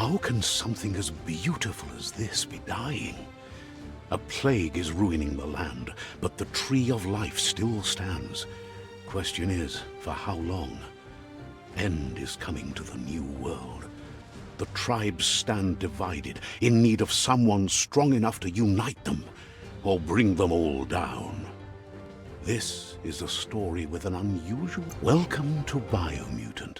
How can something as beautiful as this be dying? A plague is ruining the land, but the tree of life still stands. Question is, for how long? End is coming to the new world. The tribes stand divided, in need of someone strong enough to unite them, or bring them all down. This is a story with an unusual... Welcome to Biomutant.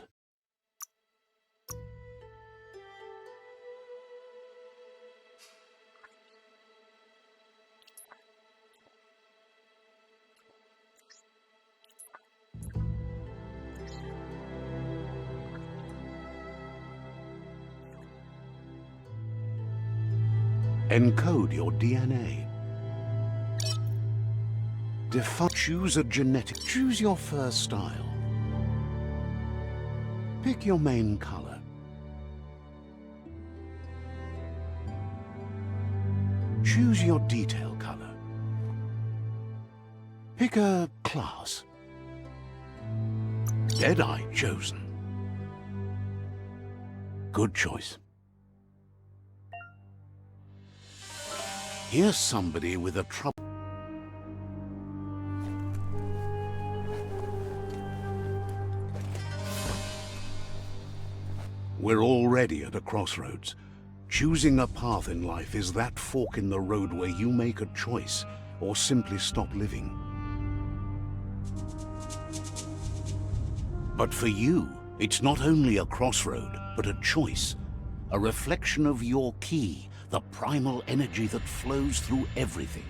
Encode your DNA. Choose a genetic. Choose your fur style. Pick your main color. Choose your detail color. Pick a class. Deadeye chosen. Good choice. Here's somebody with a trouble. We're already at a crossroads. Choosing a path in life is that fork in the road where you make a choice or simply stop living. But for you, it's not only a crossroad, but a choice. A reflection of your key, the primal energy that flows through everything.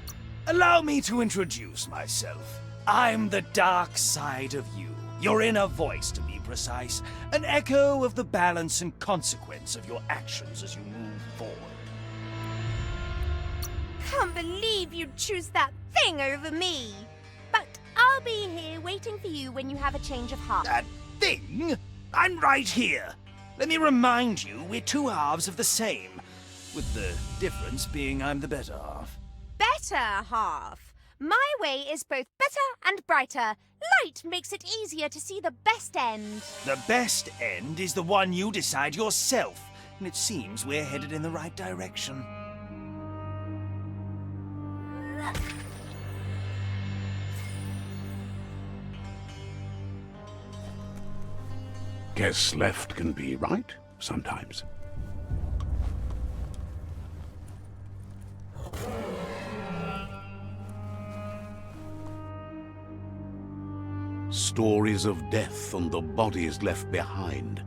Allow me to introduce myself. I'm the dark side of you. Your inner voice, to be precise. An echo of the balance and consequence of your actions as you move forward. Can't believe you'd choose that thing over me. But I'll be here waiting for you when you have a change of heart. That thing? I'm right here. Let me remind you, we're two halves of the same. With the difference being I'm the better half. Better half? My way is both better and brighter. Light makes it easier to see the best end. The best end is the one you decide yourself. And it seems we're headed in the right direction. Guess left can be right, sometimes. Stories of death and the bodies left behind.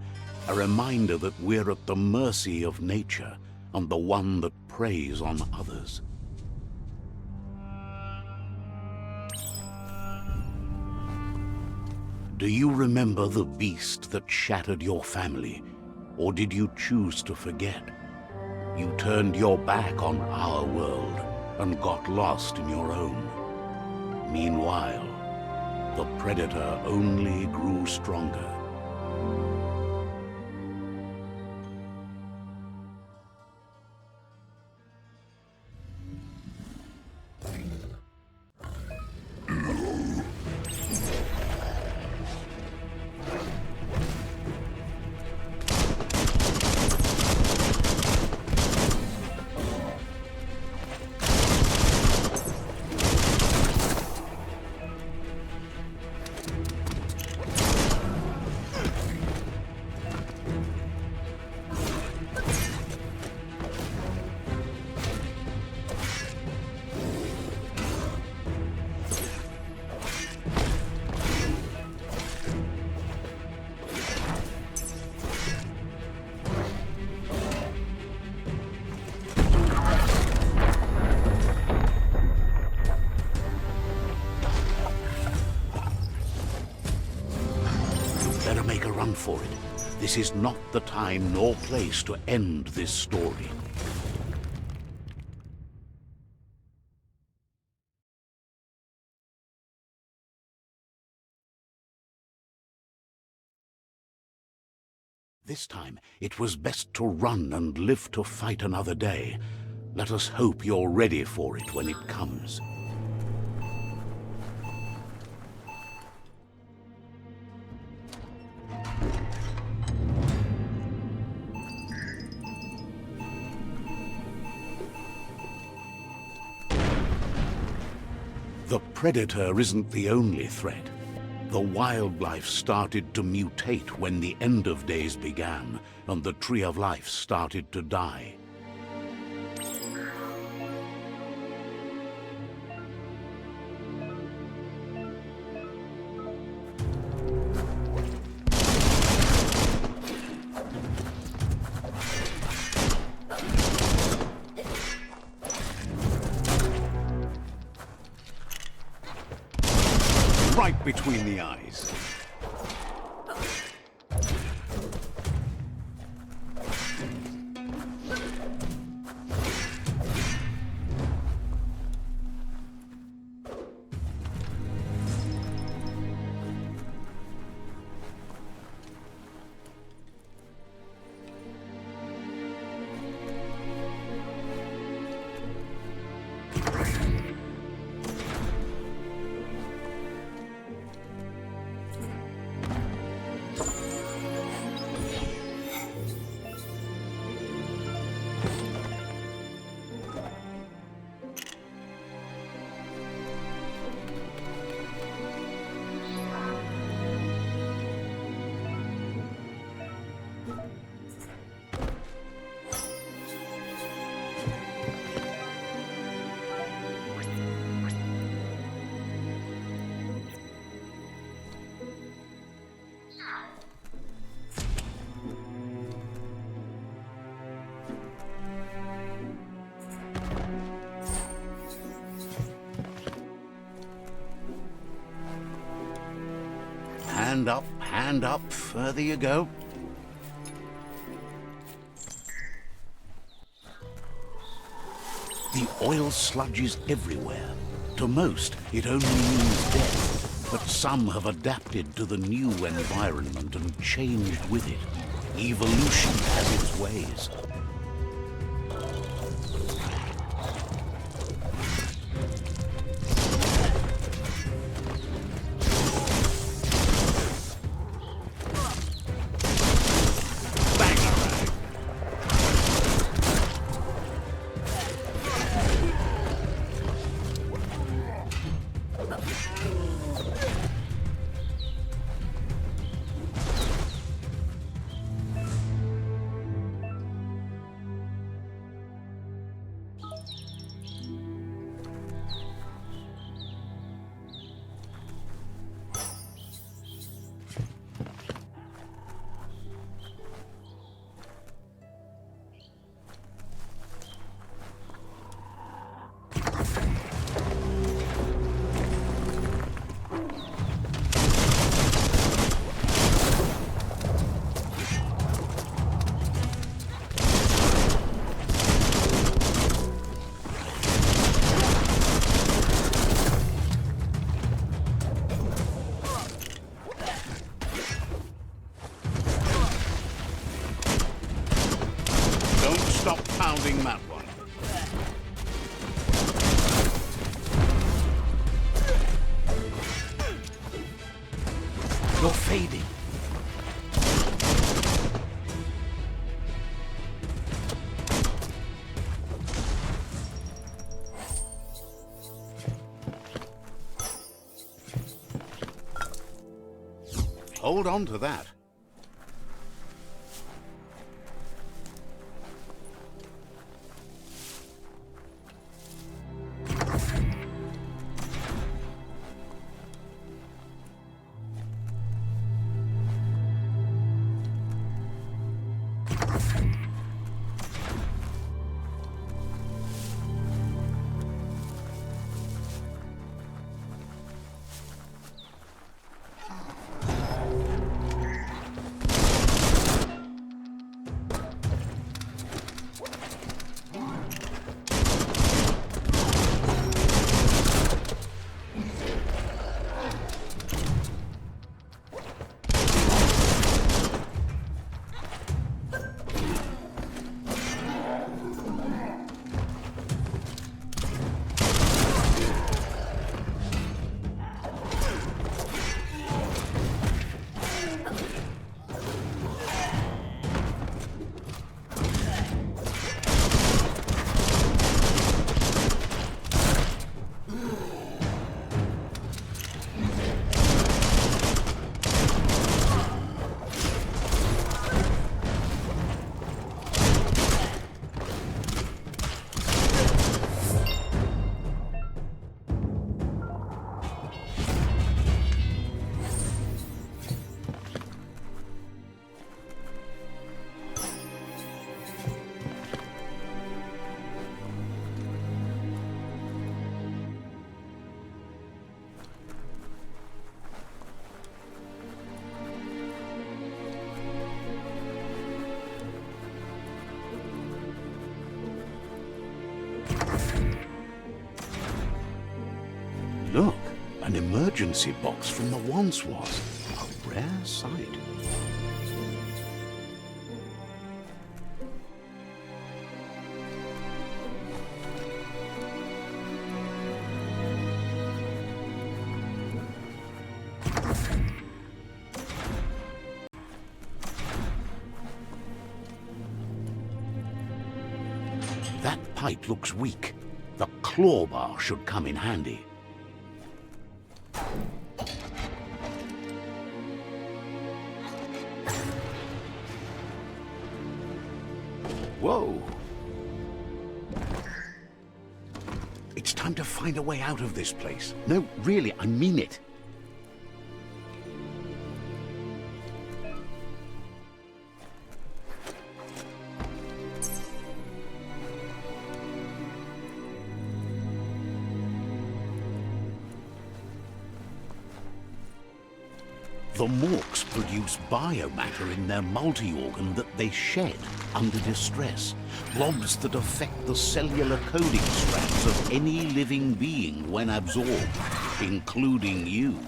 A reminder that we're at the mercy of nature and the one that preys on others. Do you remember the beast that shattered your family? Or did you choose to forget? You turned your back on our world and got lost in your own. Meanwhile, the predator only grew stronger. Better make a run for it. This is not the time nor place to end this story. This time, it was best to run and live to fight another day. Let us hope you're ready for it when it comes. predator isn't the only threat. The wildlife started to mutate when the end of days began, and the tree of life started to die. Right between the eyes. Hand up, further you go. The oil sludges everywhere. To most, it only means death, but some have adapted to the new environment and changed with it. Evolution has its ways. Stop pounding that one. You're fading. Hold on to that. emergency box from the once was. A rare sight. That pipe looks weak. The claw bar should come in handy. Whoa! It's time to find a way out of this place. No, really, I mean it. The Morks produce biomatter in their multi-organ that they shed under distress. Blobs that affect the cellular coding strands of any living being when absorbed, including you.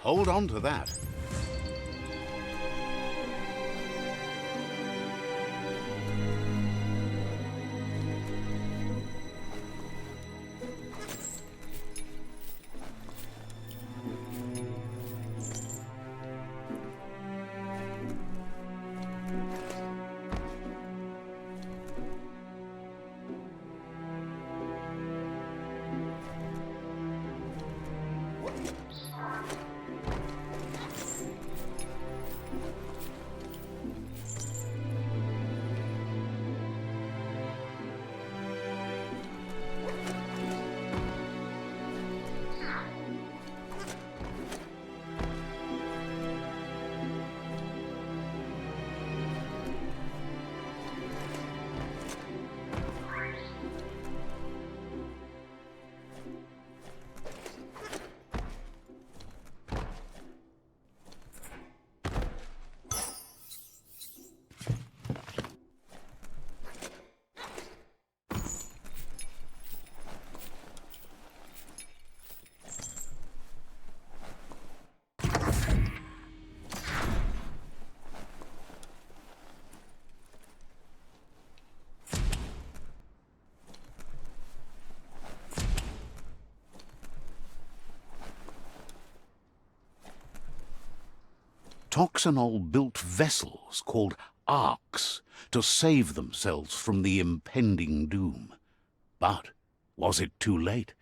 Hold on to that. Toxanol built vessels called arks to save themselves from the impending doom. But was it too late?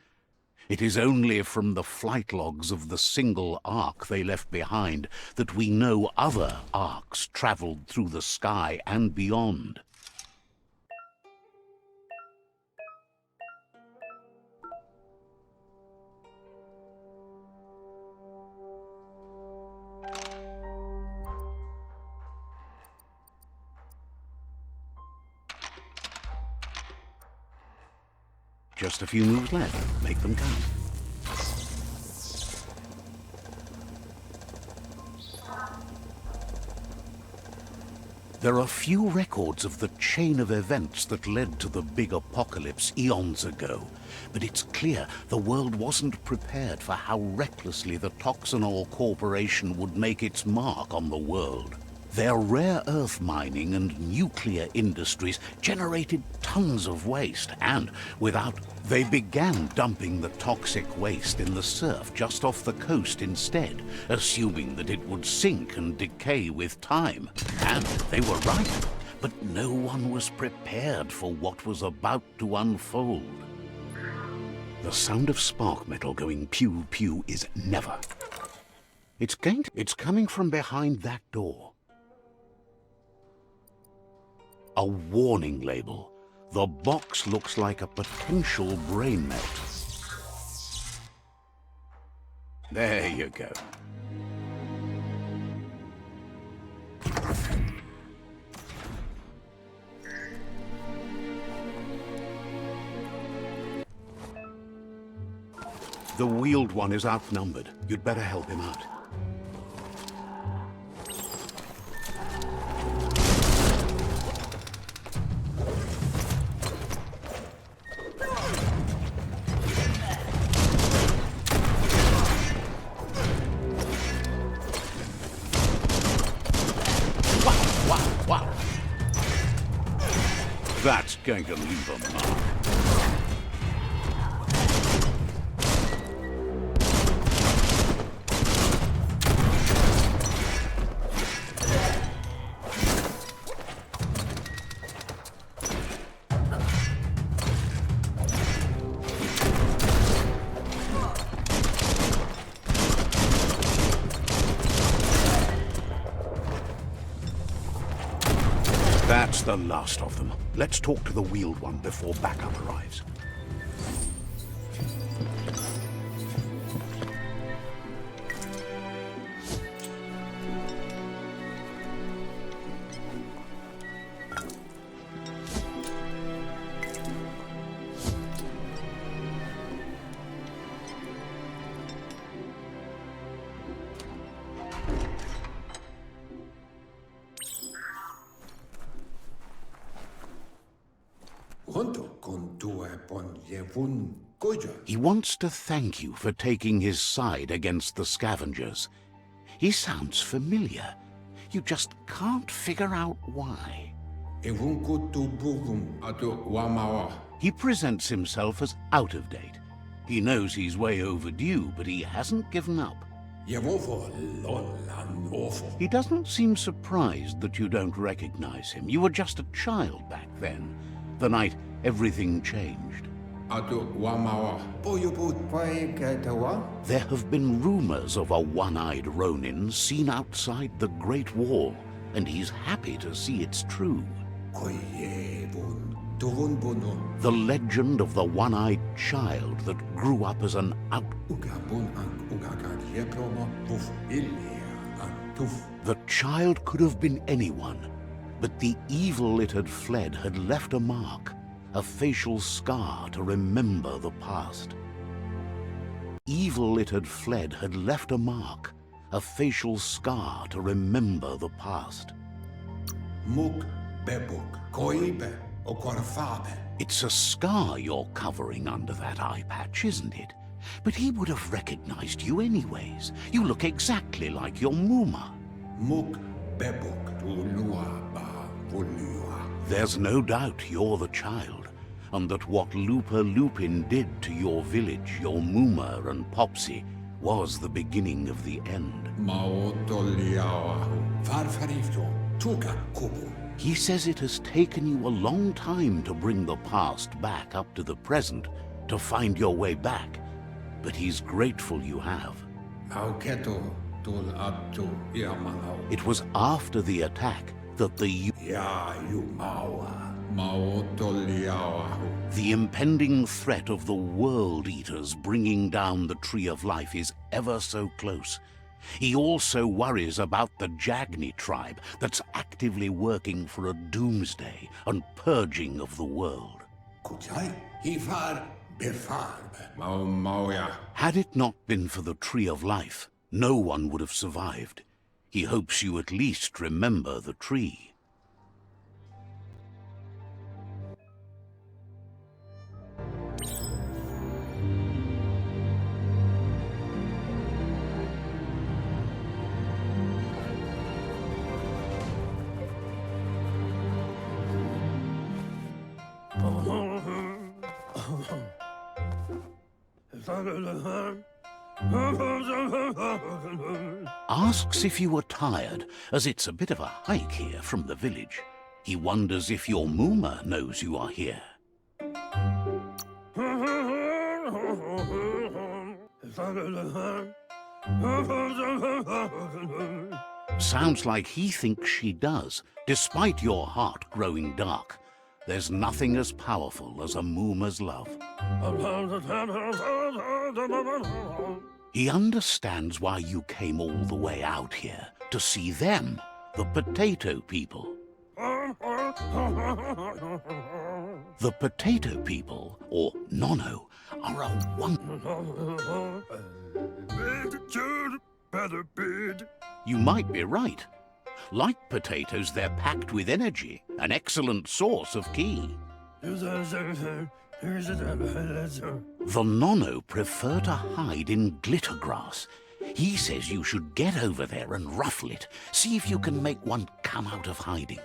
It is only from the flight logs of the single ark they left behind that we know other arks traveled through the sky and beyond. Just a few moves left. Make them count. There are few records of the chain of events that led to the big apocalypse eons ago, but it's clear the world wasn't prepared for how recklessly the Toxanol Corporation would make its mark on the world. Their rare earth mining and nuclear industries generated tons of waste, and they began dumping the toxic waste in the surf just off the coast instead, assuming that it would sink and decay with time. And they were right, but no one was prepared for what was about to unfold. The sound of spark metal going pew-pew is never. It's coming from behind that door. A warning label. The box looks like a potential brain melt. There you go. The wheeled one is outnumbered. You'd better help him out. Wow. That's going to leave a mark. That's the last of them. Let's talk to the wheeled one before backup arrives. He wants to thank you for taking his side against the scavengers. He sounds familiar. You just can't figure out why. He presents himself as out of date. He knows he's way overdue, but he hasn't given up. He doesn't seem surprised that you don't recognize him. You were just a child back then, the night everything changed. There have been rumors of a one-eyed Ronin seen outside the Great Wall, and he's happy to see it's true. The legend of the one-eyed child that grew up as an The child could have been anyone, but the evil it had fled had left a mark. A facial scar to remember the past. Evil it had fled had left a mark, a facial scar to remember the past. It's a scar you're covering under that eye patch, isn't it? But he would have recognized you anyways. You look exactly like your Muma. There's no doubt you're the child, and that what Lupa Lupin did to your village, your Muma and Popsy, was the beginning of the end. He says it has taken you a long time to bring the past back up to the present, to find your way back, but he's grateful you have. It was after the attack that the impending threat of the World Eaters bringing down the Tree of Life is ever so close. He also worries about the Jagni tribe that's actively working for a doomsday and purging of the world. Had it not been for the Tree of Life, no one would have survived. He hopes you at least remember the tree. Asks if you were tired, as it's a bit of a hike here from the village. He wonders if your Muma knows you are here. Sounds like he thinks she does, despite your heart growing dark. There's nothing as powerful as a Muma's love. He understands why you came all the way out here, to see them, the potato people. The potato people, or Nono, are a wonder. You might be right. Like potatoes, they're packed with energy, an excellent source of ki. The Nono prefer to hide in glitter grass. He says you should get over there and ruffle it. See if you can make one come out of hiding.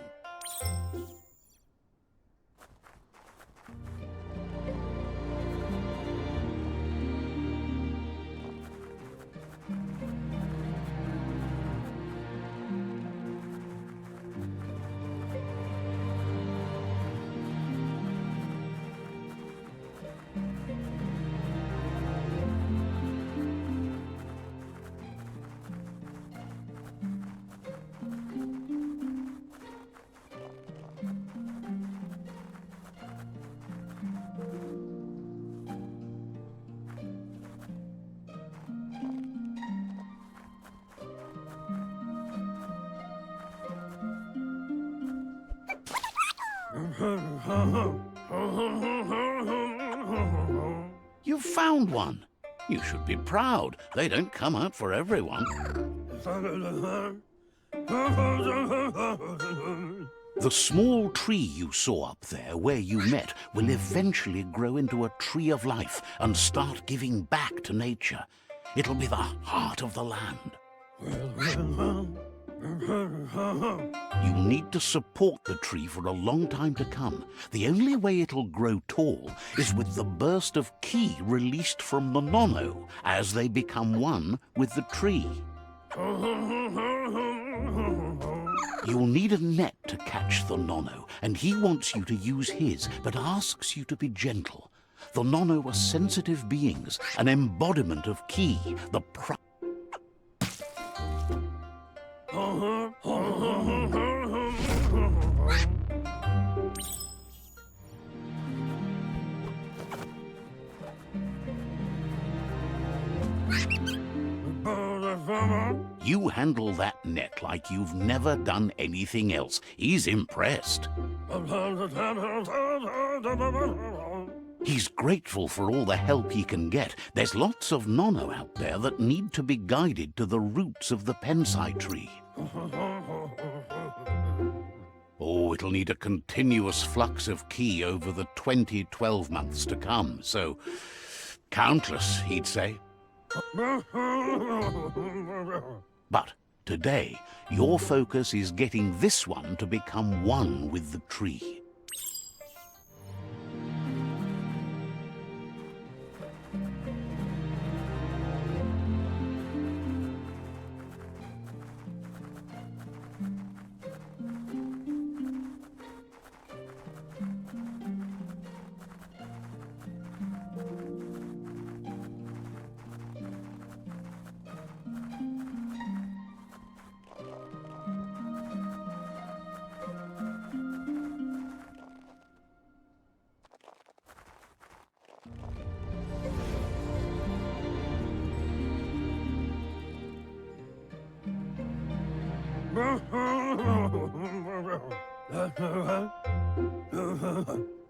You've found one. You should be proud. They don't come out for everyone. The small tree you saw up there where you met will eventually grow into a tree of life and start giving back to nature. It'll be the heart of the land. You need to support the tree for a long time to come. The only way it'll grow tall is with the burst of ki released from the Nono as they become one with the tree. You'll need a net to catch the Nono, and he wants you to use his, but asks you to be gentle. The Nono are sensitive beings, an embodiment of ki, the You handle that net like you've never done anything else. He's impressed. He's grateful for all the help he can get. There's lots of Nono out there that need to be guided to the roots of the pensai tree. Oh, it'll need a continuous flux of ki over the 12 months to come, so countless, he'd say. But today, your focus is getting this one to become one with the tree.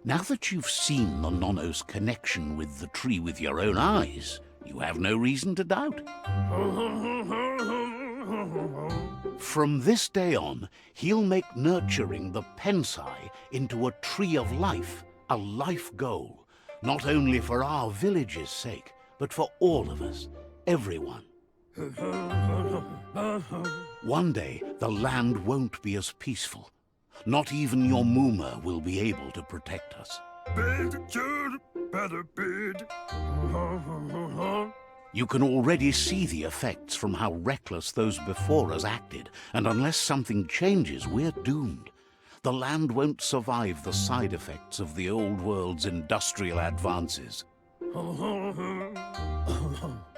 Now that you've seen the Nono's connection with the tree with your own eyes, you have no reason to doubt. From this day on, he'll make nurturing the pensai into a tree of life, a life goal, not only for our village's sake, but for all of us, everyone. One day, the land won't be as peaceful. Not even your Muma will be able to protect us. You can already see the effects from how reckless those before us acted, and unless something changes, we're doomed. The land won't survive the side effects of the old world's industrial advances.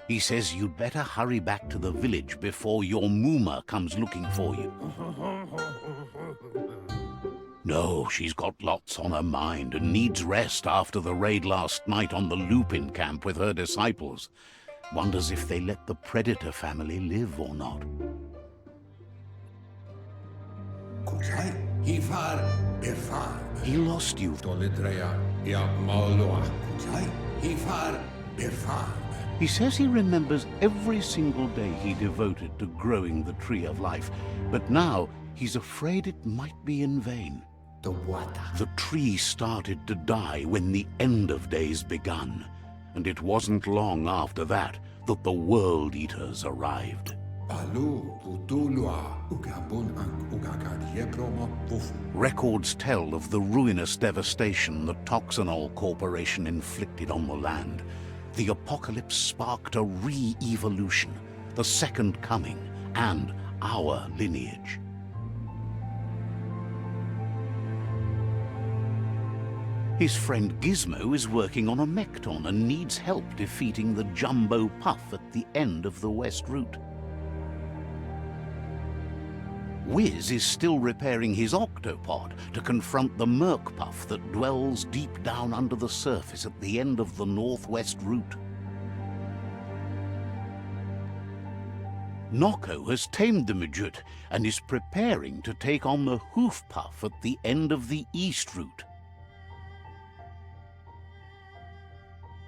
He says you'd better hurry back to the village before your Muma comes looking for you. No, she's got lots on her mind and needs rest after the raid last night on the Lupin camp with her disciples. Wonders if they let the Predator family live or not. Good night. Hifar befar. He lost you. Tolidrea ya malloa. Hifar befar. He says he remembers every single day he devoted to growing the Tree of Life, but now he's afraid it might be in vain. The water. The tree started to die when the end of days begun, and it wasn't long after that that the World Eaters arrived. Balu utulua ugabun ang ugagad yepromo bufu. Records tell of the ruinous devastation the Toxanol Corporation inflicted on the land. The apocalypse sparked a re-evolution, the Second Coming, and our lineage. His friend Gizmo is working on a mechton and needs help defeating the Jumbo Puff at the end of the West Route. Wiz is still repairing his octopod to confront the Merc Puff that dwells deep down under the surface at the end of the Northwest Route. Noko has tamed the Midget and is preparing to take on the Hoof Puff at the end of the East Route.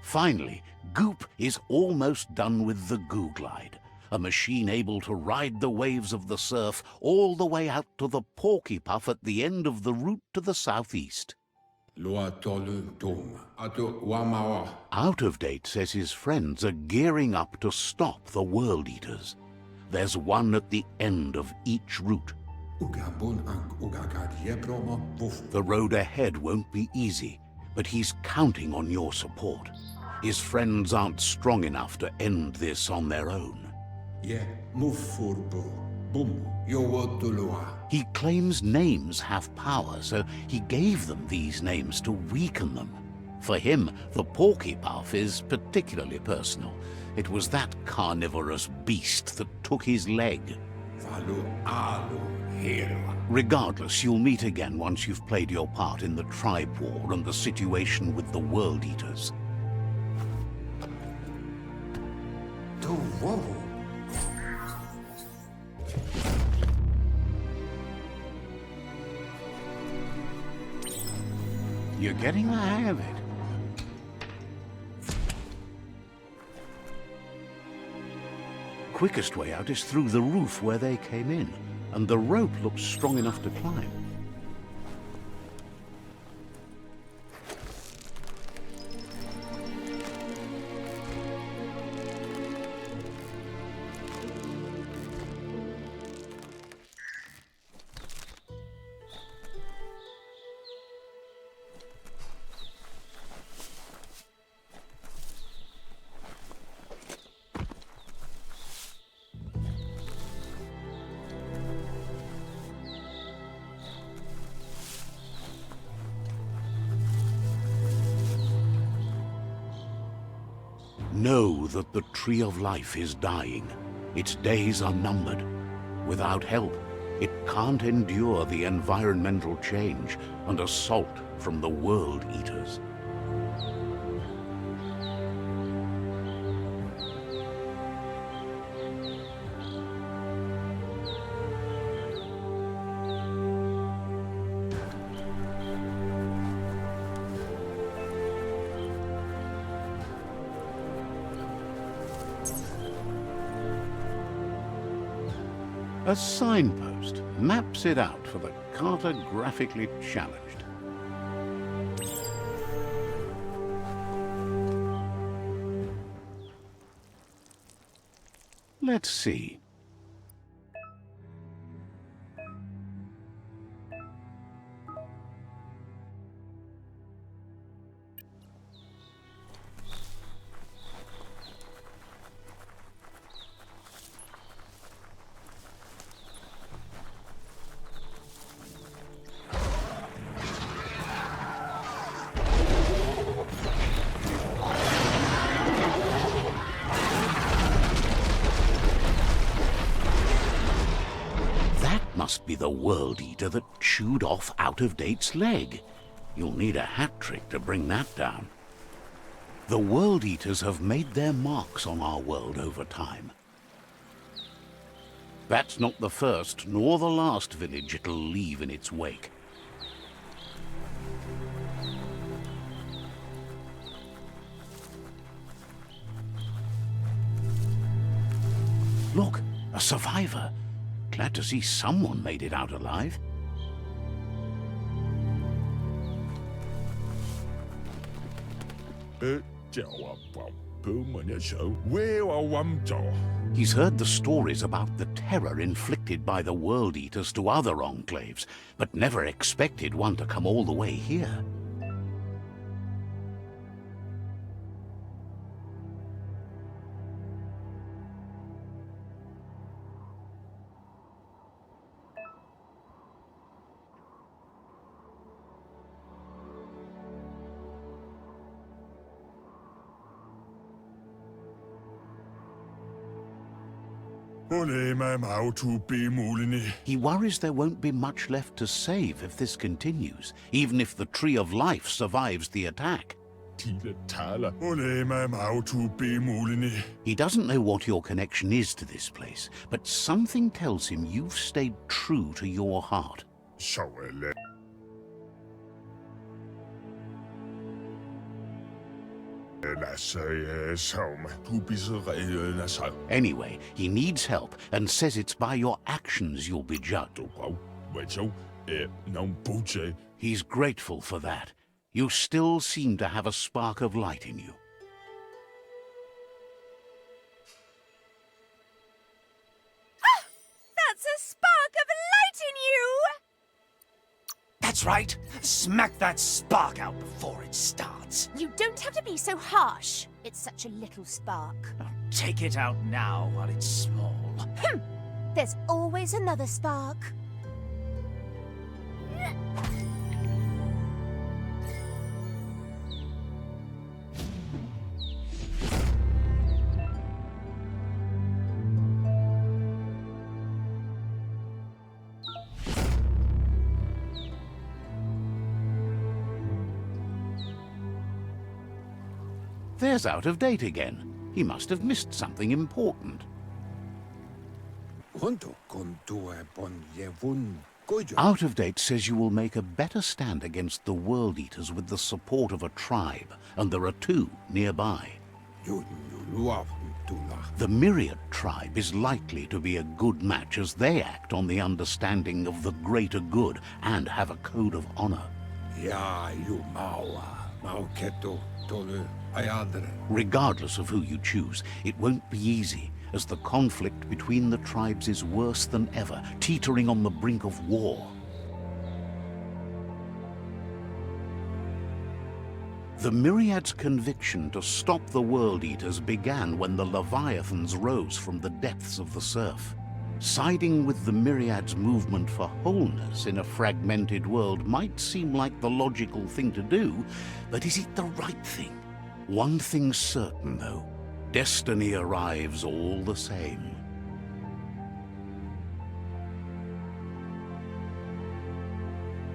Finally, Goop is almost done with the Goo Glide, a machine able to ride the waves of the surf all the way out to the Porky Puff at the end of the route to the southeast. Lua tolu dum. Atu wamawa. Out of Date says his friends are gearing up to stop the World Eaters. There's one at the end of each route. Ugabun ang ugagad yepromo bufu. The road ahead won't be easy, but he's counting on your support. His friends aren't strong enough to end this on their own. Ye mufurbu. Bum. Yowotulua. He claims names have power, so he gave them these names to weaken them. For him, the Porky Puff is particularly personal. It was that carnivorous beast that took his leg. Valu alu hero. Regardless, you'll meet again once you've played your part in the tribe war and the situation with the World Eaters. To wowo. You're getting the hang of it. Quickest way out is through the roof where they came in, and the rope looks strong enough to climb. Know that the Tree of Life is dying. Its days are numbered. Without help, it can't endure the environmental change and assault from the World Eaters. A signpost maps it out for the cartographically challenged. Let's see. Must be the World Eater that chewed off Out of Date's leg. You'll need a hat trick to bring that down. The World Eaters have made their marks on our world over time. That's not the first nor the last village it'll leave in its wake. Look, a survivor. Glad to see someone made it out alive. He's heard the stories about the terror inflicted by the World Eaters to other enclaves, but never expected one to come all the way here. He worries there won't be much left to save if this continues, even if the Tree of Life survives the attack. He doesn't know what your connection is to this place, but something tells him you've stayed true to your heart. Anyway, he needs help and says it's by your actions you'll be judged. He's grateful for that. You still seem to have a spark of light in you. That's a spark of light in you! That's right. Smack that spark out before it starts. You don't have to be so harsh. It's such a little spark. Now take it out now while it's small. There's always another spark. There's out of date again. He must have missed something important. Out of date says you will make a better stand against the World Eaters with the support of a tribe, and there are two nearby. The Myriad tribe is likely to be a good match as they act on the understanding of the greater good and have a code of honor. Regardless of who you choose, it won't be easy, as the conflict between the tribes is worse than ever, teetering on the brink of war. The Myriad's conviction to stop the World Eaters began when the Leviathans rose from the depths of the surf. Siding with the Myriad's movement for wholeness in a fragmented world might seem like the logical thing to do, but is it the right thing? One thing's certain, though. Destiny arrives all the same.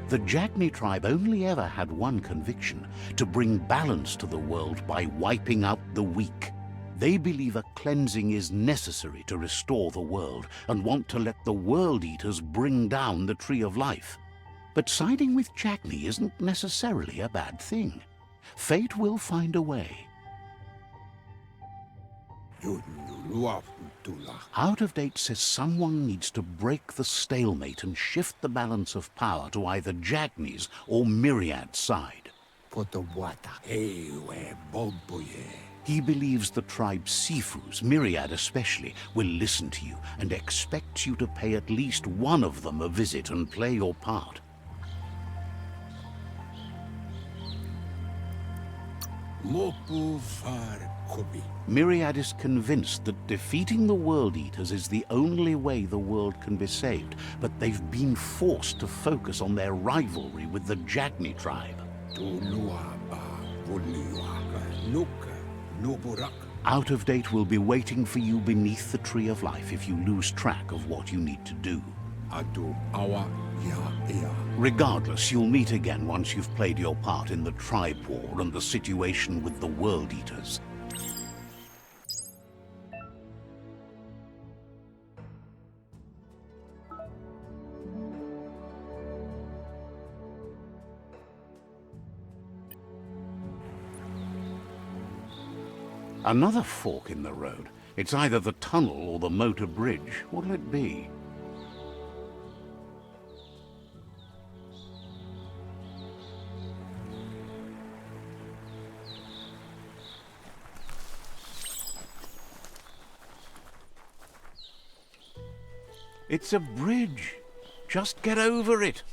The Jagni tribe only ever had one conviction: to bring balance to the world by wiping out the weak. They believe a cleansing is necessary to restore the world, and want to let the World Eaters bring down the Tree of Life. But siding with Jagni isn't necessarily a bad thing. Fate will find a way. Out of date says someone needs to break the stalemate and shift the balance of power to either Jagni's or Myriad's side. He believes the tribe's Sifus, Myriad especially, will listen to you and expects you to pay at least one of them a visit and play your part. Myriad is convinced that defeating the World Eaters is the only way the world can be saved, but they've been forced to focus on their rivalry with the Jagni tribe. Out of date will be waiting for you beneath the Tree of Life if you lose track of what you need to do. Regardless, you'll meet again once you've played your part in the tribe war and the situation with the World Eaters. Another fork in the road. It's either the tunnel or the motor bridge. What'll it be? It's a bridge. Just get over it.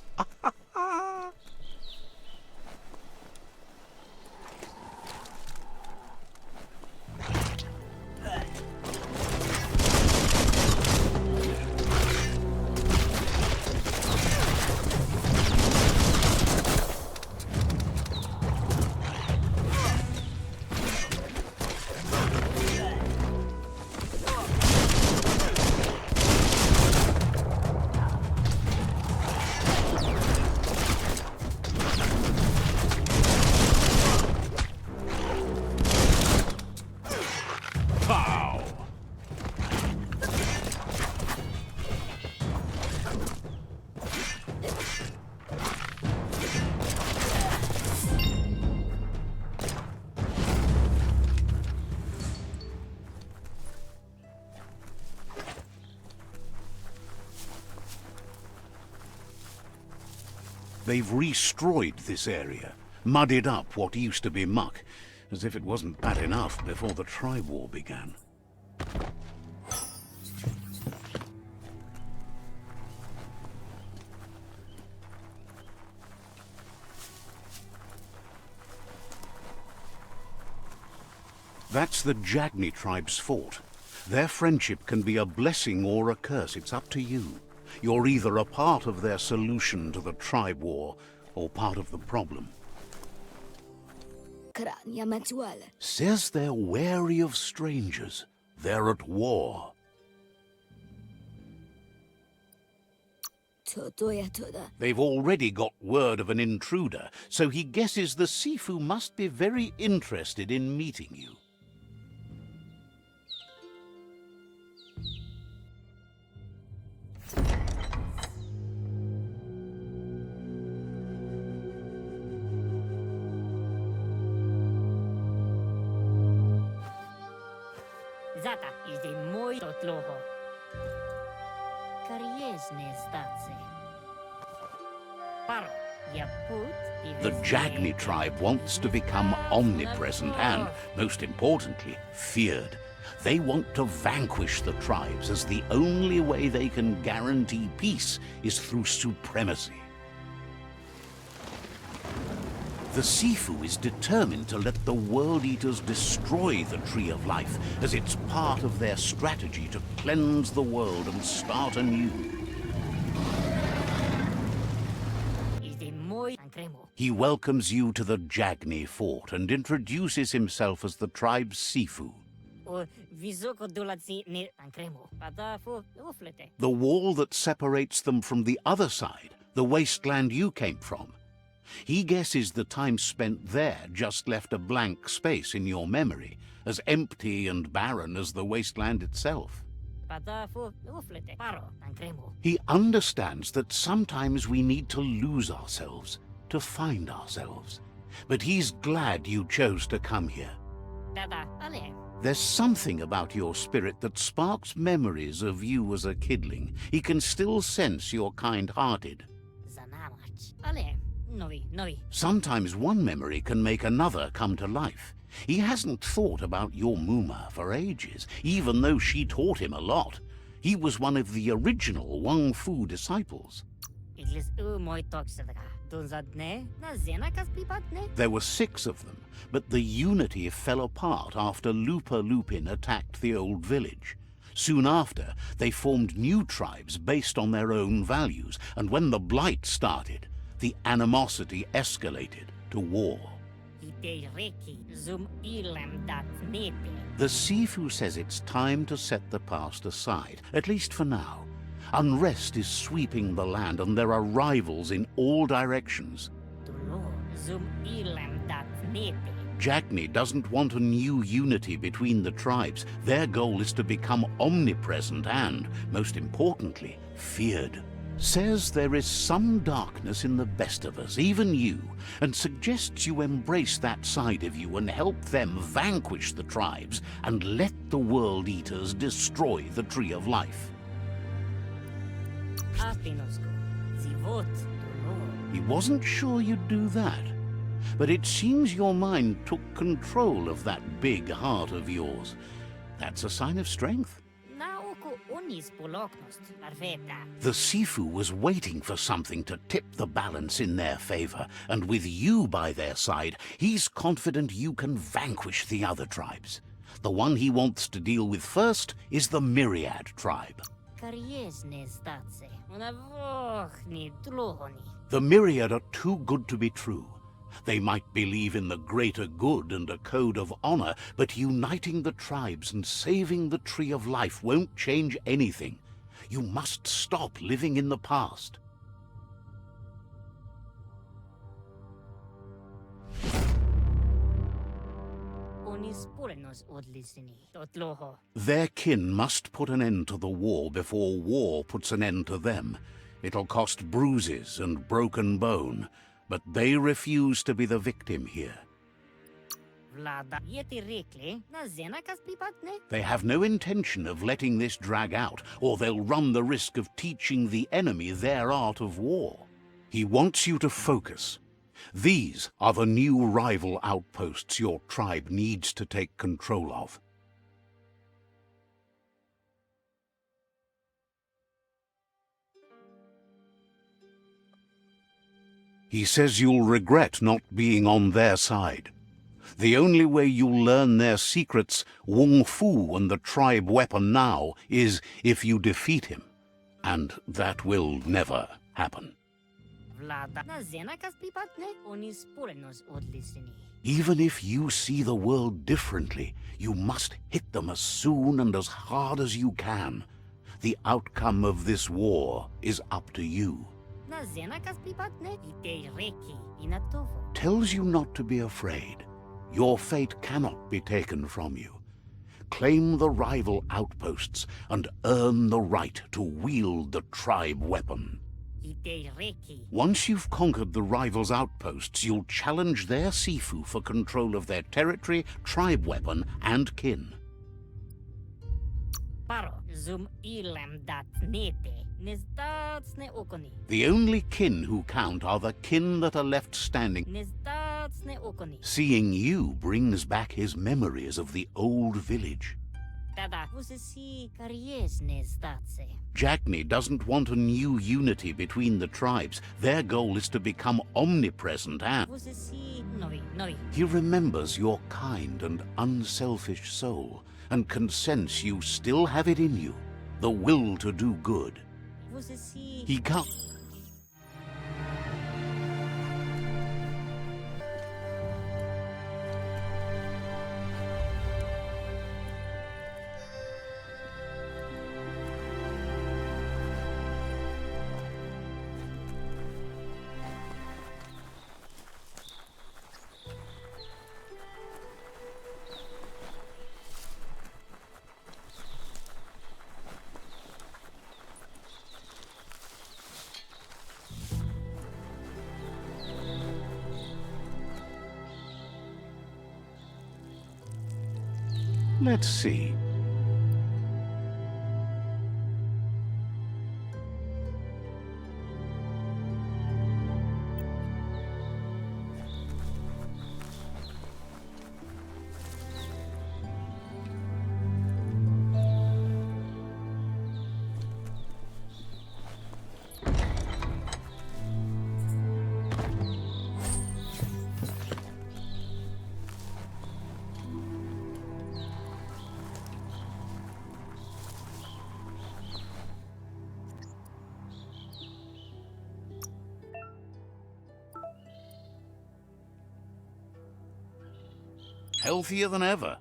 They've destroyed this area, muddied up what used to be muck, as if it wasn't bad enough before the tribe war began. That's the Jagni tribe's fort. Their friendship can be a blessing or a curse. It's up to you. You're either a part of their solution to the tribe war, or part of the problem. Says they're wary of strangers. They're at war. They've already got word of an intruder, so he guesses the Sifu must be very interested in meeting you. Zata is the moi totloho. Kariesne stace. Paro, ya put. The Jagni tribe wants to become omnipresent and, most importantly, feared. They want to vanquish the tribes, as the only way they can guarantee peace is through supremacy. The Sifu is determined to let the World Eaters destroy the Tree of Life, as it's part of their strategy to cleanse the world and start anew. He welcomes you to the Jagni fort and introduces himself as the tribe's Sifu. The wall that separates them from the other side, the wasteland you came from. He guesses the time spent there just left a blank space in your memory, as empty and barren as the wasteland itself. He understands that sometimes we need to lose ourselves, to find ourselves. But he's glad you chose to come here. There's something about your spirit that sparks memories of you as a kidling. He can still sense you're kind-hearted. Sometimes one memory can make another come to life. He hasn't thought about your Muma for ages, even though she taught him a lot. He was one of the original Wang Fu disciples. There were 6 of them, but the unity fell apart after Lupa Lupin attacked the old village. Soon after, they formed new tribes based on their own values, and when the Blight started, the animosity escalated to war. The Sifu says it's time to set the past aside, at least for now. Unrest is sweeping the land and there are rivals in all directions. Jagni doesn't want a new unity between the tribes. Their goal is to become omnipresent and, most importantly, feared. Says there is some darkness in the best of us, even you, and suggests you embrace that side of you and help them vanquish the tribes and let the World Eaters destroy the Tree of Life. Apinosko. Zivot. Dolo. He wasn't sure you'd do that, but it seems your mind took control of that big heart of yours. That's a sign of strength. Naoko onis poloknost. Arveta. The Sifu was waiting for something to tip the balance in their favor, and with you by their side, he's confident you can vanquish the other tribes. The one he wants to deal with first is the Myriad tribe. Kariesne statse. Unavochni tlohoni. The Myriad are too good to be true. They might believe in the greater good and a code of honor, but uniting the tribes and saving the Tree of Life won't change anything. You must stop living in the past. Onis porenos odlisini. Totloho. Their kin must put an end to the war before war puts an end to them. It'll cost bruises and broken bone, but they refuse to be the victim here. Vlada. Yeti rekle. Na zenakas pipatne. They have no intention of letting this drag out, or they'll run the risk of teaching the enemy their art of war. He wants you to focus. These are the new rival outposts your tribe needs to take control of. He says you'll regret not being on their side. The only way you'll learn their secrets, Wung Fu and the tribe weapon now, is if you defeat him. And that will never happen. Vlada. Na zenakas pipatne. Onis porenos odlisini. Even if you see the world differently, you must hit them as soon and as hard as you can. The outcome of this war is up to you. Na zenakas pipatne. Ite reki. Inatovo. Tells you not to be afraid. Your fate cannot be taken from you. Claim the rival outposts and earn the right to wield the tribe weapon. Ite reki. Once you've conquered the rivals' outposts, you'll challenge their Sifu for control of their territory, tribe weapon, and kin. Paro. Zum ilem dat nete. Nezdatsne okoni. The only kin who count are the kin that are left standing. Nezdatsne okoni. Seeing you brings back his memories of the old village. Tada. Vusisi kariesne statse. Jackney doesn't want a new unity between the tribes. Their goal is to become omnipresent and Vusisi novi. he remembers your kind and unselfish soul and can sense you still have it in you, the will to do good. Vusisi. He can't. Let's see. Healthier than ever.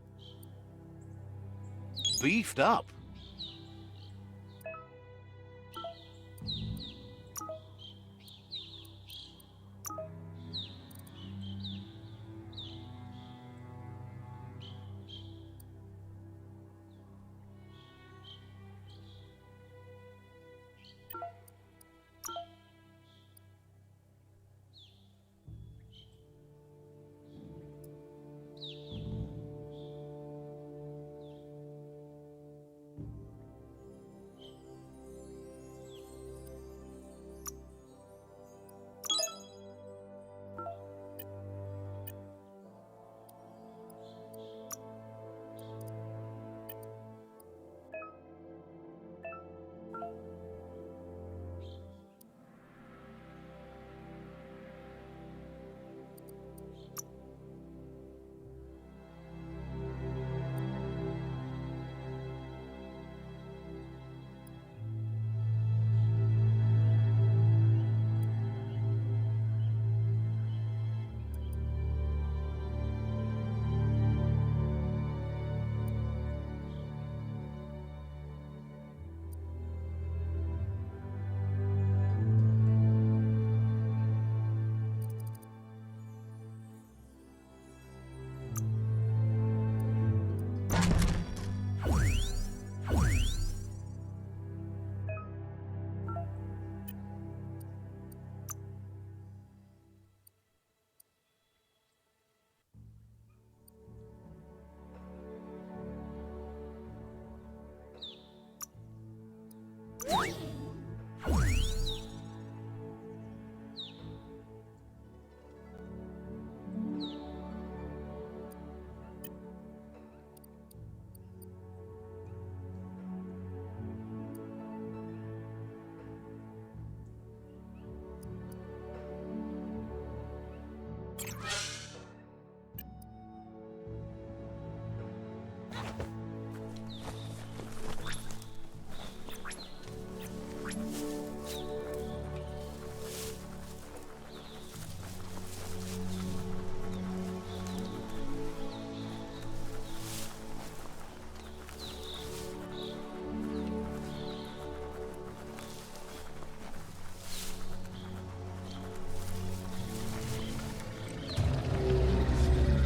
Beefed up.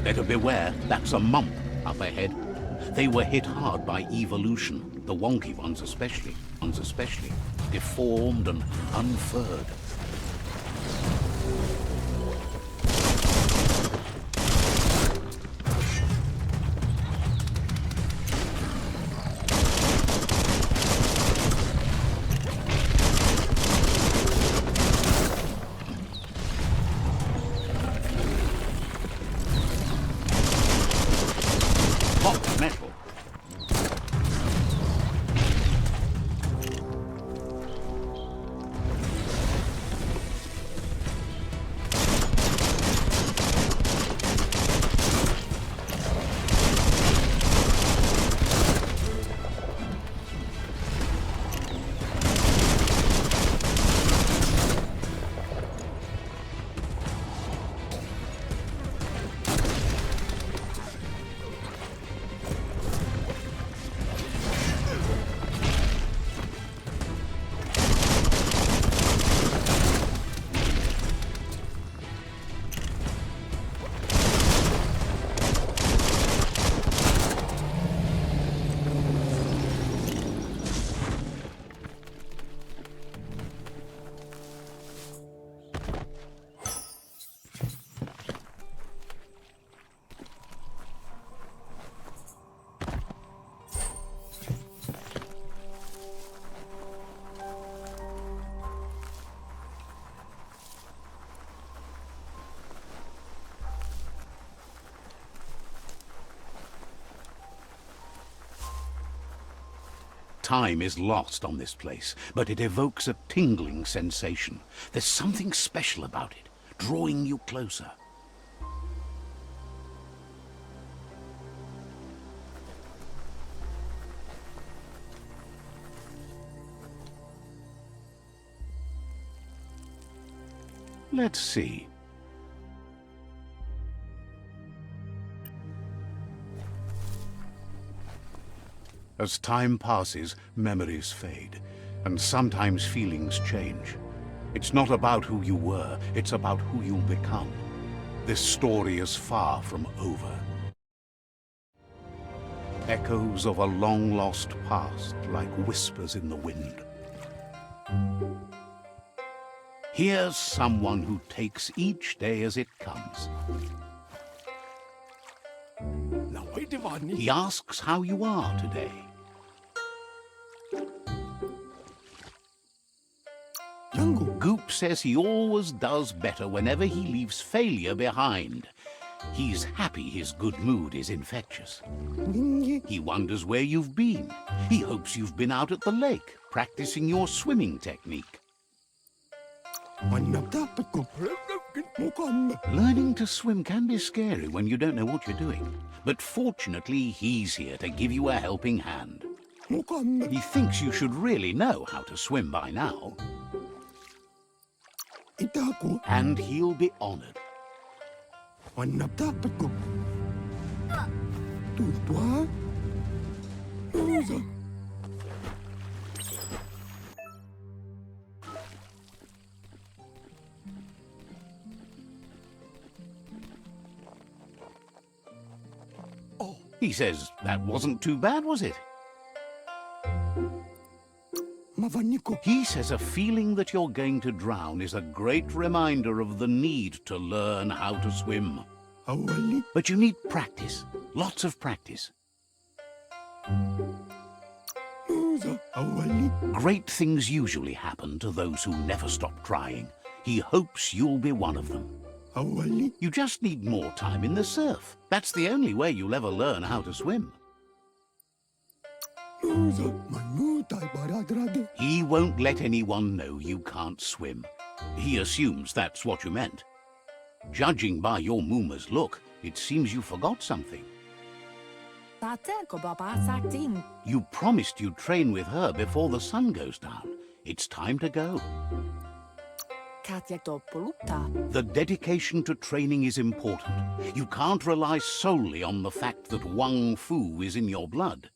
Better beware, that's a mump up ahead. They were hit hard by evolution, the wonky ones especially, deformed and unfurred. Hot metal. Time is lost on this place, but it evokes a tingling sensation. There's something special about it, drawing you closer. Let's see. As time passes, memories fade, and sometimes feelings change. It's not about who you were, it's about who you'll become. This story is far from over. Echoes of a long-lost past, like whispers in the wind. Here's someone who takes each day as it comes. He asks how you are today. Goop says he always does better whenever he leaves failure behind. He's happy his good mood is infectious. He wonders where you've been. He hopes you've been out at the lake, practicing your swimming technique. Learning to swim can be scary when you don't know what you're doing. But fortunately, he's here to give you a helping hand. He thinks you should really know how to swim by now. And he'll be honored. He says that wasn't too bad, was it? He says a feeling that you're going to drown is a great reminder of the need to learn how to swim. But you need practice, lots of practice. Great things usually happen to those who never stop trying. He hopes you'll be one of them. You just need more time in the surf. That's the only way you'll ever learn how to swim. He won't let anyone know you can't swim. He assumes that's what you meant. Judging by your Mooma's look, it seems you forgot something. You promised you'd train with her before the sun goes down. It's time to go. The dedication to training is important. You can't rely solely on the fact that Wang Fu is in your blood.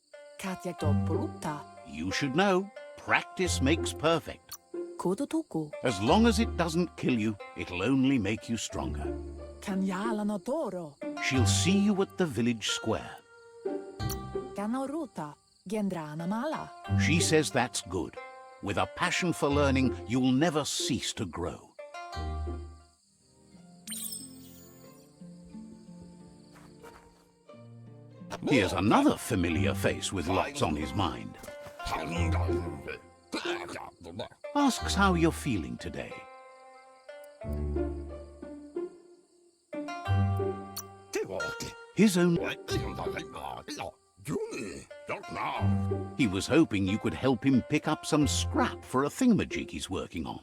You should know, practice makes perfect. As long as it doesn't kill you, it'll only make you stronger. She'll see you at the village square. She says that's good. With a passion for learning, you'll never cease to grow. Here's another familiar face with lots on his mind. Asks how you're feeling today. His own... He was hoping you could help him pick up some scrap for a thingamajig he's working on.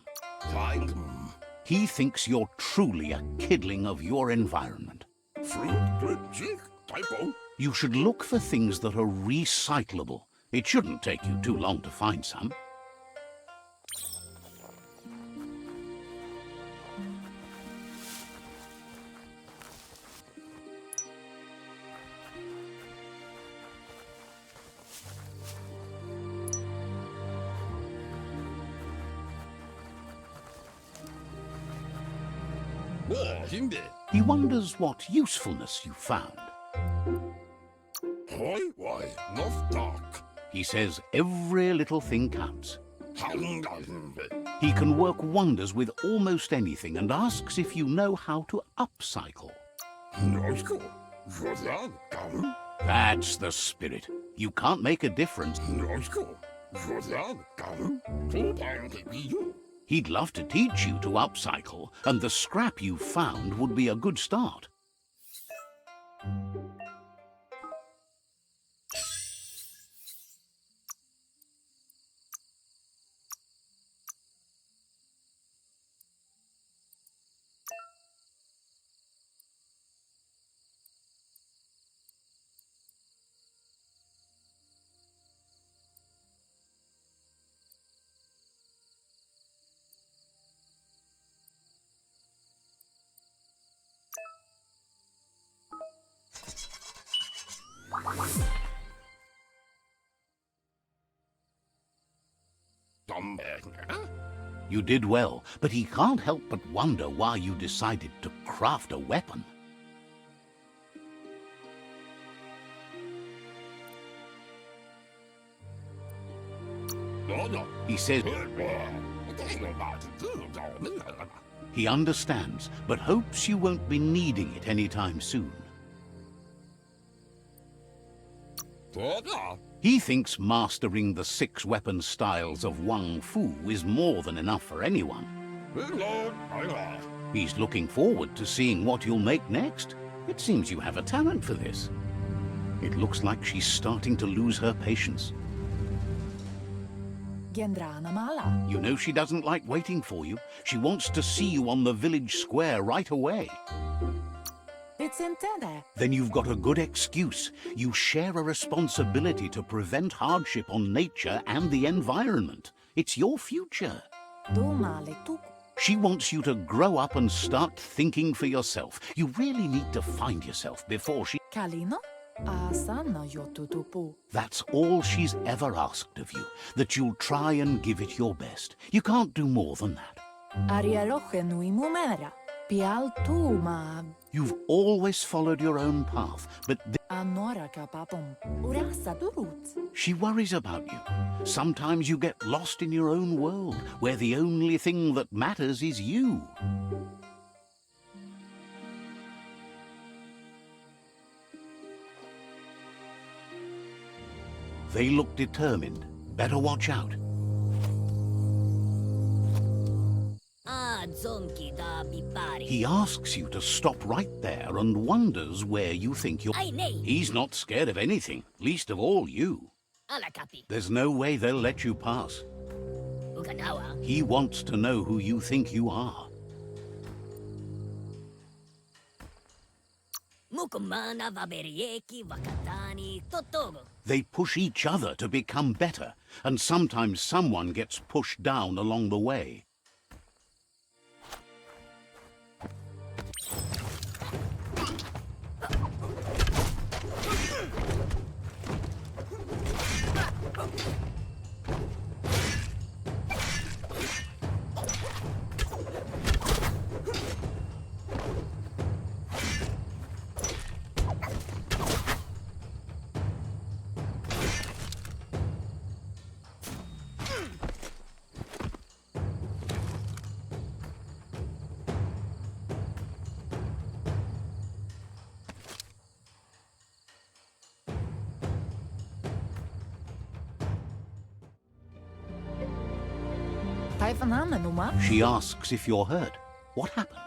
He thinks you're truly a kidling of your environment. You should look for things that are recyclable. It shouldn't take you too long to find some. He wonders what usefulness you found. He says every little thing counts. He can work wonders with almost anything and asks if you know how to upcycle. That's the spirit. You can't make a difference. He'd love to teach you to upcycle, and the scrap you found would be a good start. You did well, but he can't help but wonder why you decided to craft a weapon. He says he understands, but hopes you won't be needing it anytime soon. He thinks mastering the 6 weapon styles of Wang Fu is more than enough for anyone. He's looking forward to seeing what you'll make next. It seems you have a talent for this. It looks like she's starting to lose her patience. You know she doesn't like waiting for you. She wants to see you on the village square right away. Then you've got a good excuse. You share a responsibility to prevent hardship on nature and the environment. It's your future. She wants you to grow up and start thinking for yourself. You really need to find yourself before she... That's all she's ever asked of you, that you'll try and give it your best. You can't do more than that. You've always followed your own path, but she worries about you. Sometimes you get lost in your own world, where the only thing that matters is you. They look determined. Better watch out. Zonki da bipari. He asks you to stop right there and wonders where you think you're... Ay, nay. He's not scared of anything, least of all you. Ala kapi. There's no way they'll let you pass. Ukanawa. He wants to know who you think you are. Mukumana vaberieki wakatani totogo. They push each other to become better, and sometimes someone gets pushed down along the way. She asks if you're hurt. What happened?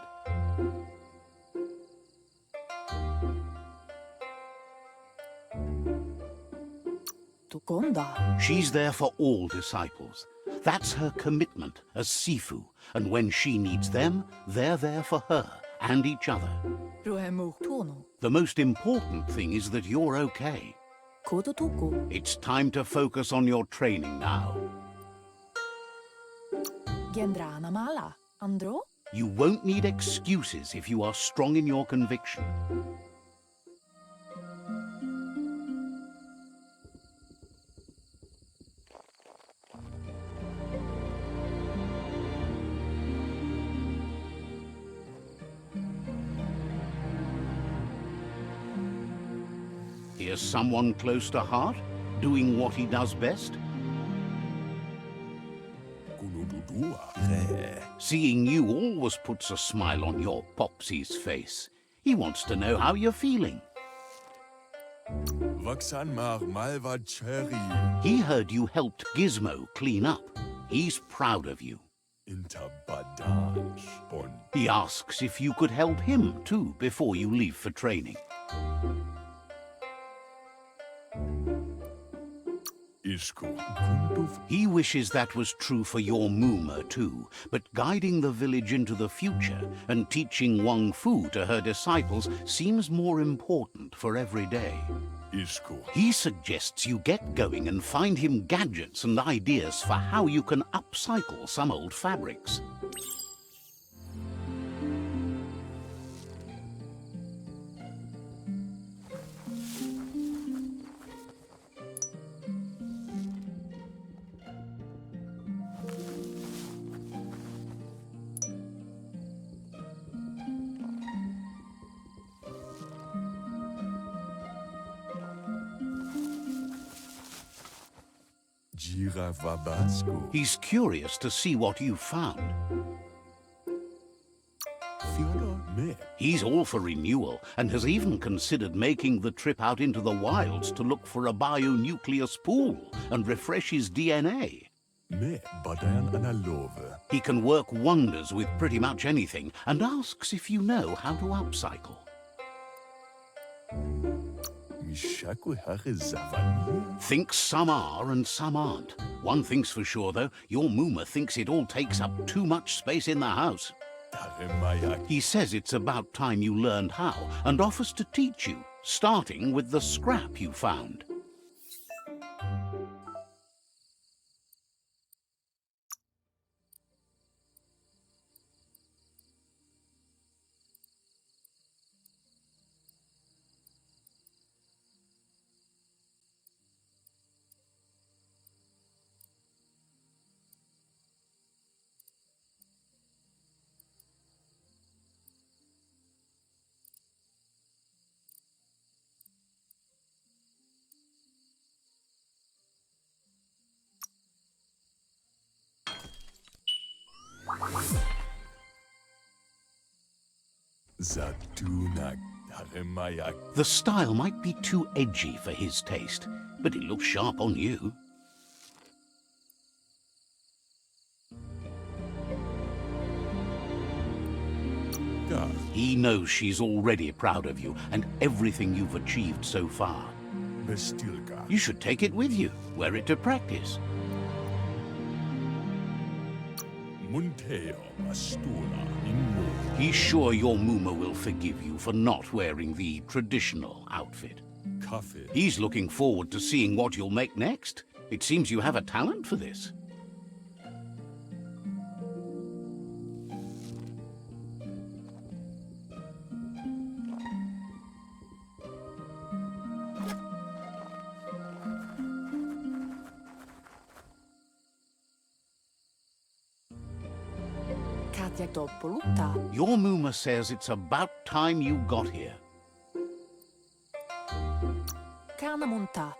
She's there for all disciples. That's her commitment as Sifu, and when she needs them, they're there for her and each other. The most important thing is that you're okay. It's time to focus on your training now. You won't need excuses if you are strong in your conviction. Here's someone close to heart, doing what he does best. Seeing you always puts a smile on your Popsy's face. He wants to know how you're feeling. He heard you helped Gizmo clean up. He's proud of you. He asks if you could help him too before you leave for training. He wishes that was true for your Mooma too, but guiding the village into the future and teaching Wang Fu to her disciples seems more important for every day. He suggests you get going and find him gadgets and ideas for how you can upcycle some old fabrics. He's curious to see what you've found. He's all for renewal and has even considered making the trip out into the wilds to look for a bionucleus pool and refresh his DNA. He can work wonders with pretty much anything and asks if you know how to upcycle. Thinks some are and some aren't. One thing's for sure, though, your Mooma thinks it all takes up too much space in the house. He says it's about time you learned how and offers to teach you, starting with the scrap you found. The style might be too edgy for his taste, but it looks sharp on you. Stilgar. He knows she's already proud of you and everything you've achieved so far. Bestilgar. You should take it with you, wear it to practice. Munteo Astula Inmo. He's sure your Muma will forgive you for not wearing the traditional outfit. Coffee. He's looking forward to seeing what you'll make next. It seems you have a talent for this. Your Muma says it's about time you got here.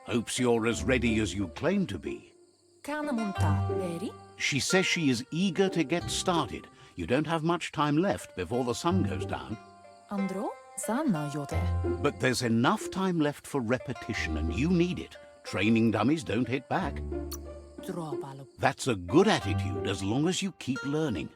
Hopes you're as ready as you claim to be. She says she is eager to get started. You don't have much time left before the sun goes down. But there's enough time left for repetition, and you need it. Training dummies don't hit back. That's a good attitude as long as you keep learning.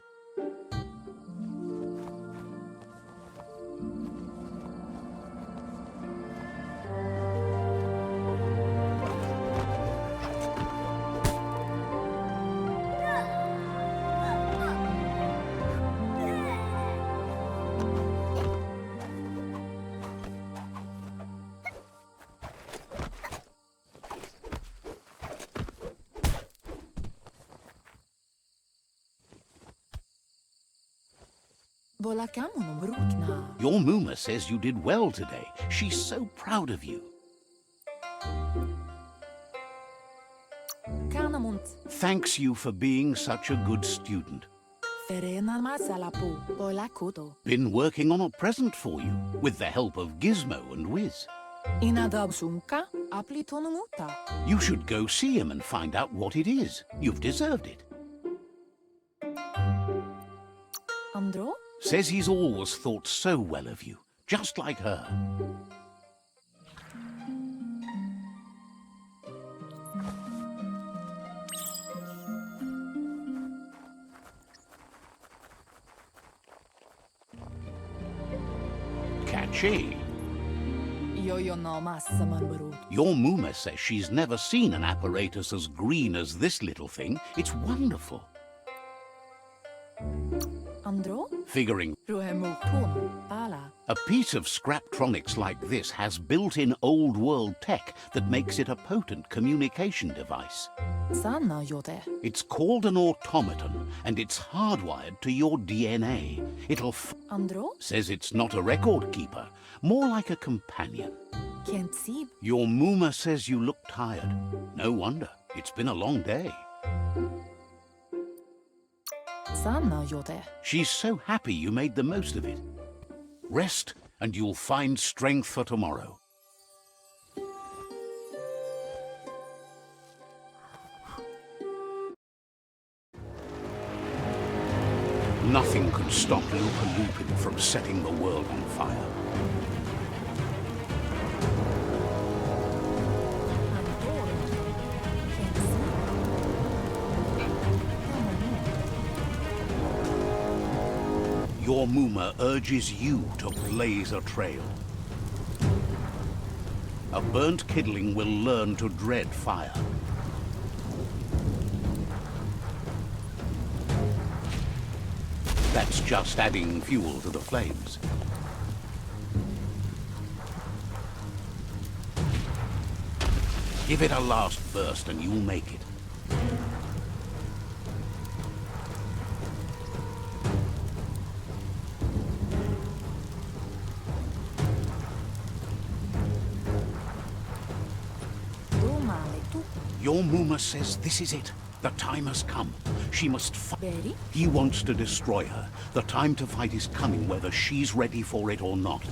Your Muma says you did well today. She's so proud of you. Thanks you for being such a good student. Been working on a present for you, with the help of Gizmo and Wiz. You should go see him and find out what it is. You've deserved it. Says he's always thought so well of you, just like her. Catchy. Your Muma says she's never seen an apparatus as green as this little thing. It's wonderful. Figuring a piece of Scraptronics like this has built-in old-world tech that makes it a potent communication device. It's called an automaton, and it's hardwired to your DNA. It'll says it's not a record keeper, more like a companion. Your Muma says you look tired. No wonder. It's been a long day. She's so happy you made the most of it. Rest, and you'll find strength for tomorrow. Nothing could stop Lupa Lupin from setting the world on fire. Your Muma urges you to blaze a trail. A burnt kidling will learn to dread fire. That's just adding fuel to the flames. Give it a last burst and you'll make it. Your Muma says this is it. The time has come. She must fight. He wants to destroy her. The time to fight is coming, whether she's ready for it or not.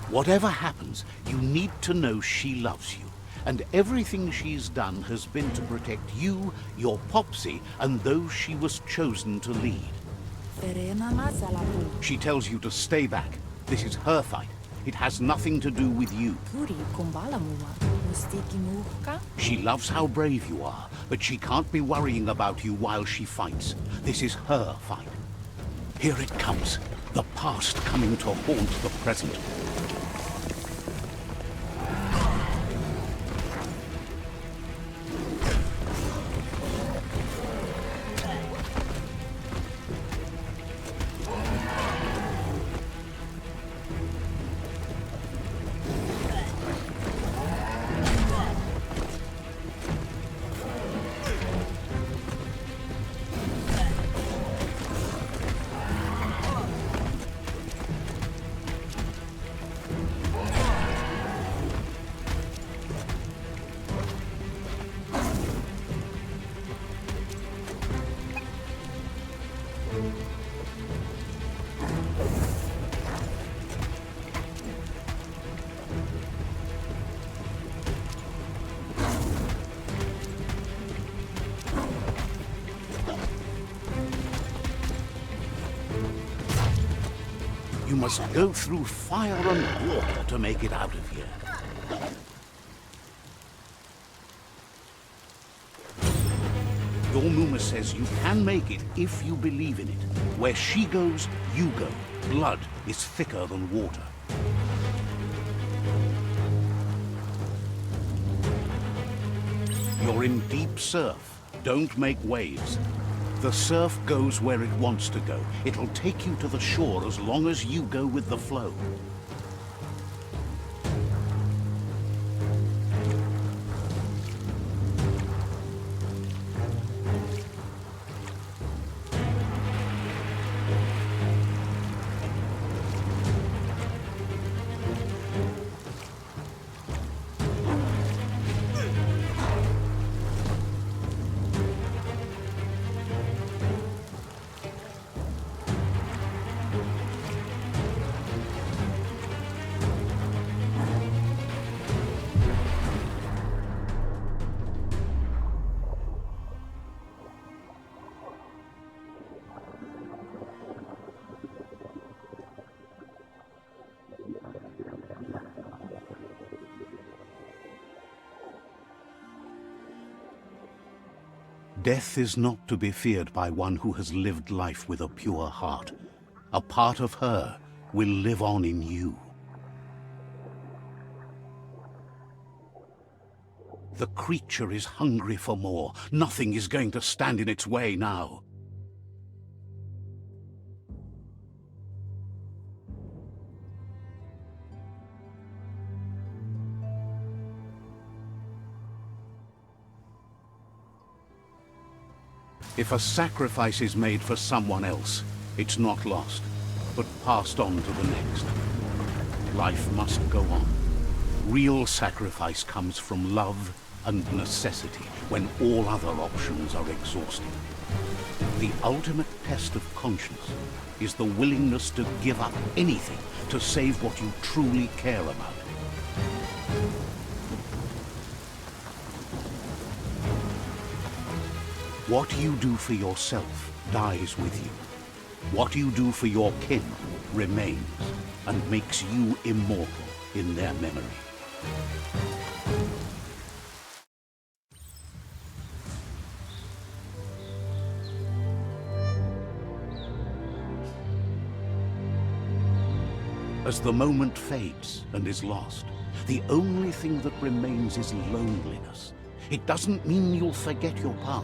Whatever happens, you need to know she loves you. And everything she's done has been to protect you, your Popsy, and those she was chosen to lead. She tells you to stay back. This is her fight. It has nothing to do with you. She loves how brave you are, but she can't be worrying about you while she fights. This is her fight. Here it comes. The past coming to haunt the present. You must go through fire and water to make it out of here. Your Muma says you can make it if you believe in it. Where she goes, you go. Blood is thicker than water. You're in deep surf. Don't make waves. The surf goes where it wants to go. It'll take you to the shore as long as you go with the flow. Death is not to be feared by one who has lived life with a pure heart. A part of her will live on in you. The creature is hungry for more. Nothing is going to stand in its way now. If a sacrifice is made for someone else, it's not lost, but passed on to the next. Life must go on. Real sacrifice comes from love and necessity, when all other options are exhausted. The ultimate test of conscience is the willingness to give up anything to save what you truly care about. What you do for yourself dies with you. What you do for your kin remains and makes you immortal in their memory. As the moment fades and is lost, the only thing that remains is loneliness. It doesn't mean you'll forget your past.